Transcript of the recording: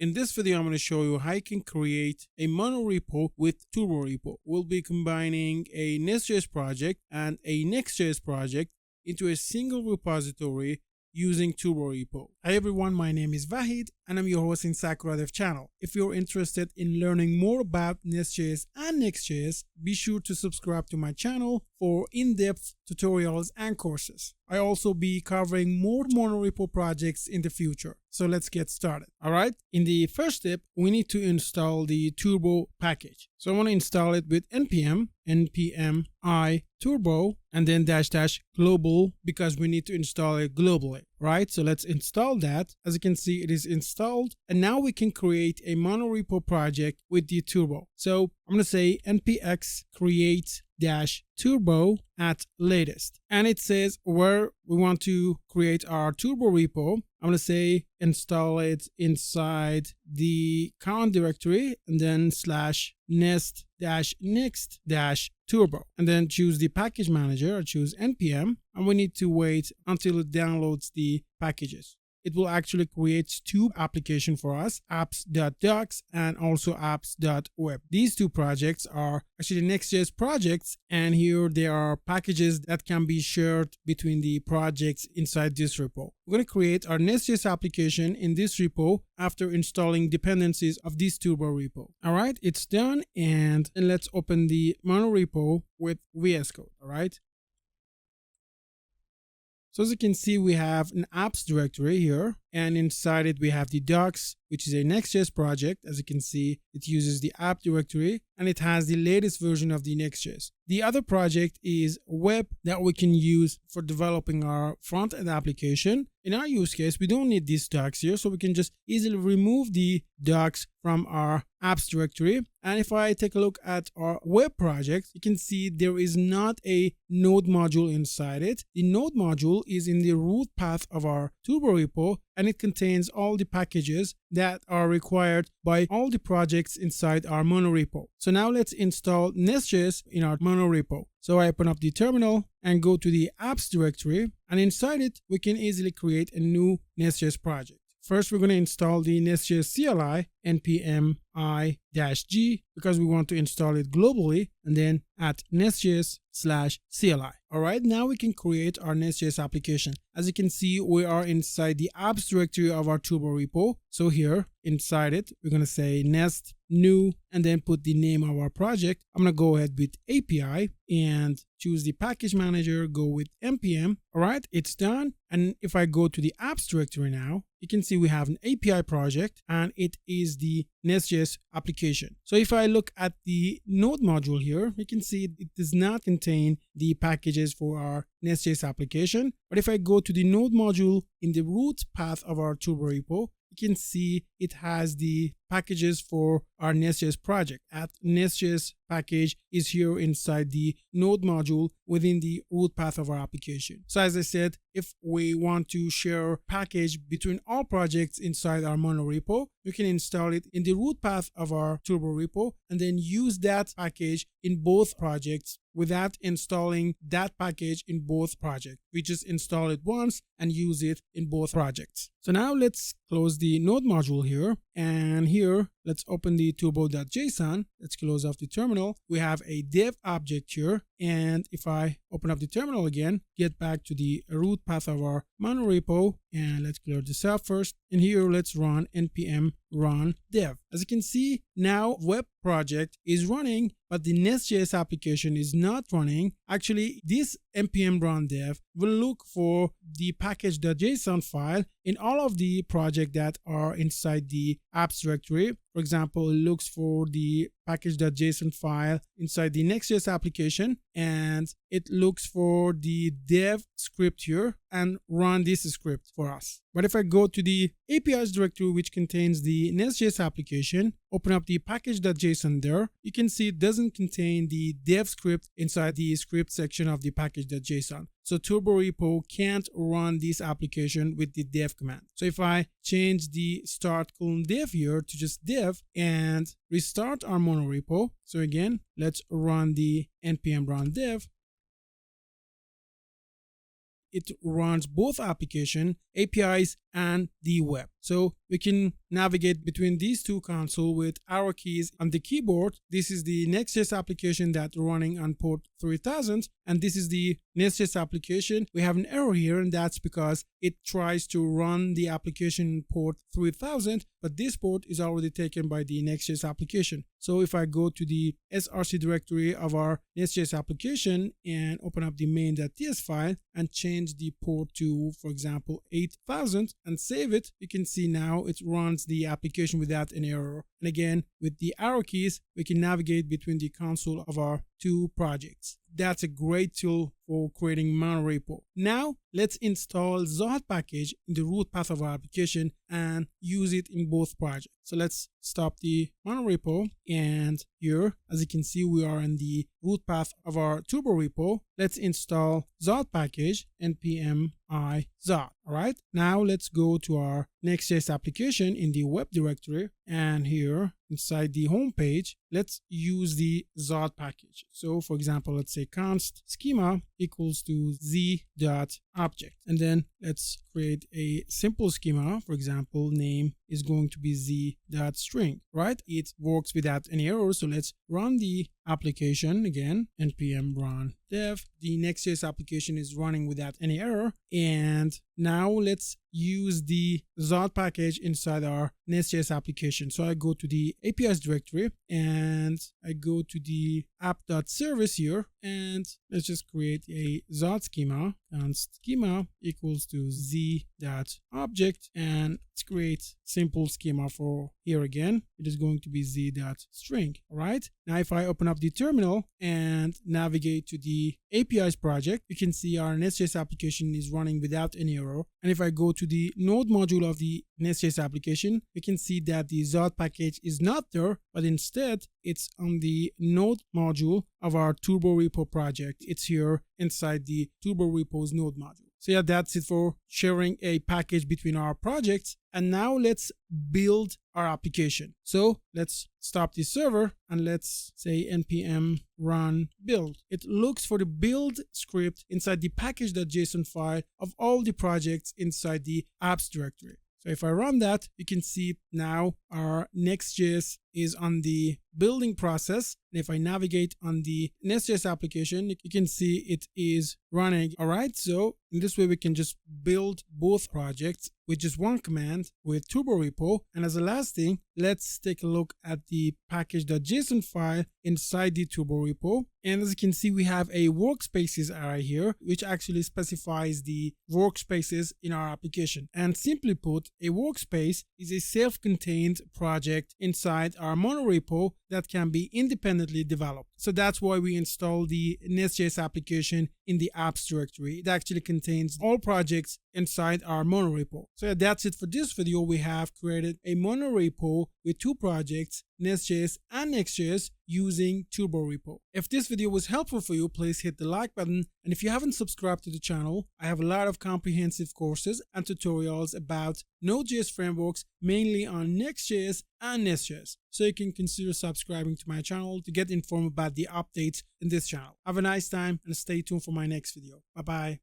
In this video, I'm going to show you how you can create a monorepo with Turborepo. We'll be combining a NestJS project and a NextJS project into a single repository using Turborepo. Hi everyone, my name is Vahid and I'm your host in Sakura Dev channel. If you're interested in learning more about NestJS and NextJS, be sure to subscribe to my channel for in-depth tutorials and courses. I'll also be covering more monorepo projects in the future. So let's get started. Alright, in the first step, we need to install the Turbo package. So I want to install it with npm I turbo and then -- global because we need to install it globally, right? So let's install that. As you can see, it is installed and now we can create a monorepo project with the Turbo. So I'm going to say npx create -turbo at latest, and it says where we want to create our turbo repo. I'm going to say install it inside the current directory and then /nest-next-turbo, and then choose the package manager. I choose npm and we need to wait until it downloads the packages. It will actually create two applications for us, apps.docs and also apps.web. These two projects are actually NextJS projects, and here there are packages that can be shared between the projects inside this repo. We're going to create our NestJS application in this repo after installing dependencies of this Turbo repo. All right, it's done, and let's open the monorepo with VS Code. All right. So as you can see, we have an apps directory here, and inside it we have the docs, which is a NextJS project. As you can see, it uses the app directory and it has the latest version of the NextJS. The other project is web that we can use for developing our front-end application. In our use case, we don't need these docs here, so we can just easily remove the docs from our apps directory. And if I take a look at our web project, you can see there is not a node module inside it. The node module is in the root path of our Turbo repo, and it contains all the packages that are required by all the projects inside our monorepo. So now let's install NestJS in our monorepo. So I open up the terminal and go to the apps directory, and inside it, we can easily create a new NestJS project. First, we're going to install the NestJS CLI npm I-g because we want to install it globally, and then at nestjs/CLI. All right, now we can create our NestJS application. As you can see, we are inside the apps directory of our Turbo repo. So here inside it, we're going to say nest new and then put the name of our project. I'm going to go ahead with API and choose the package manager, go with npm. All right, it's done. And if I go to the apps directory now, you can see we have an API project and it is the NestJS application. So if I look at the node module here, you can see it does not contain the packages for our NestJS application. But if I go to the node module in the root path of our Turbo repo, you can see it has the packages for our NestJS project. At NestJS package is here inside the node module within the root path of our application. So as I said, if we want to share package between all projects inside our monorepo, we can install it in the root path of our Turbo repo and then use that package in both projects without installing that package in both projects. We just install it once and use it in both projects. So now let's close the node module here, and here let's open the turbo.json. Let's close off the terminal. We have a dev object here, and if I open up the terminal again, get back to the root path of our monorepo, and let's clear this out first. And here let's run npm run dev. As you can see, now web project is running, but the NestJS application is not running. Actually, this npm run dev will look for the package.json file in all of the projects that are inside the apps directory. For example, it looks for the package.json file inside the NextJS application, and it looks for the dev script here and run this script for us. But if I go to the APIs directory, which contains the NestJS application, open up the package.json there, you can see it doesn't contain the dev script inside the script section of the package.json. So Turborepo can't run this application with the dev command. So if I change the start colon dev here to just dev and restart our monorepo, so again, let's run the npm run dev. It runs both application, APIs and the web. So we can navigate between these two consoles with arrow keys on the keyboard. This is the NextJS application that's running on port 3000, and this is the NestJS application. We have an error here, and that's because it tries to run the application port 3000, but this port is already taken by the NextJS application. So if I go to the src directory of our NestJS application and open up the main.ts file and change the port to, for example, 8000 and save it, you can see now it runs the application without an error. And again, with the arrow keys, we can navigate between the console of our two projects. That's a great tool for creating monorepo. Now, let's install Zod package in the root path of our application and use it in both projects. So let's stop the monorepo, and here, as you can see, we are in the root path of our Turborepo. Let's install Zod package npm I Zod. All right. Now let's go to our NextJS application in the web directory, and here inside the home page, let's use the Zod package. So for example, let's say const schema equals to z.object, and then let's create a simple schema. For example, name is going to be z.string, right? It works without any error. So let's run the application again, npm run dev. The NextJS application is running without any error. And now let's use the Zod package inside our NestJS application. So I go to the APIs directory and I go to the app.service here, and let's just create a Zod schema. Const schema equals to z.object, and let's create simple schema for here again. It is going to be z.string. All right. Now if I open up the terminal and navigate to the APIs project, you can see our NestJS application is running without any error. And if I go to the node module of the NestJS application, we can see that the Zod package is not there, but instead it's on the node module of our Turborepo project. It's here inside the Turborepo's node module. So yeah, that's it for sharing a package between our projects. And now let's build our application. So let's stop the server and let's say npm run build. It looks for the build script inside the package.json file of all the projects inside the apps directory. So if I run that, you can see now our NextJS is on the building process. And if I navigate on the NestJS application, you can see it is running. All right. So in this way, we can just build both projects with just one command with Turborepo. And as a last thing, let's take a look at the package.json file inside the Turborepo. And as you can see, we have a workspaces area here, which actually specifies the workspaces in our application. And simply put, a workspace is a self-contained project inside our monorepo that can be independently developed. So that's why we install the NestJS application in the apps directory. It actually contains all projects inside our monorepo. So yeah, that's it for this video. We have created a monorepo with two projects, NestJS and NextJS, using Turborepo. If this video was helpful for you, please hit the like button. And if you haven't subscribed to the channel, I have a lot of comprehensive courses and tutorials about Node.js frameworks, mainly on NextJS and NestJS. So you can consider subscribing to my channel to get informed about the updates in this channel. Have a nice time and stay tuned for my next video. Bye bye.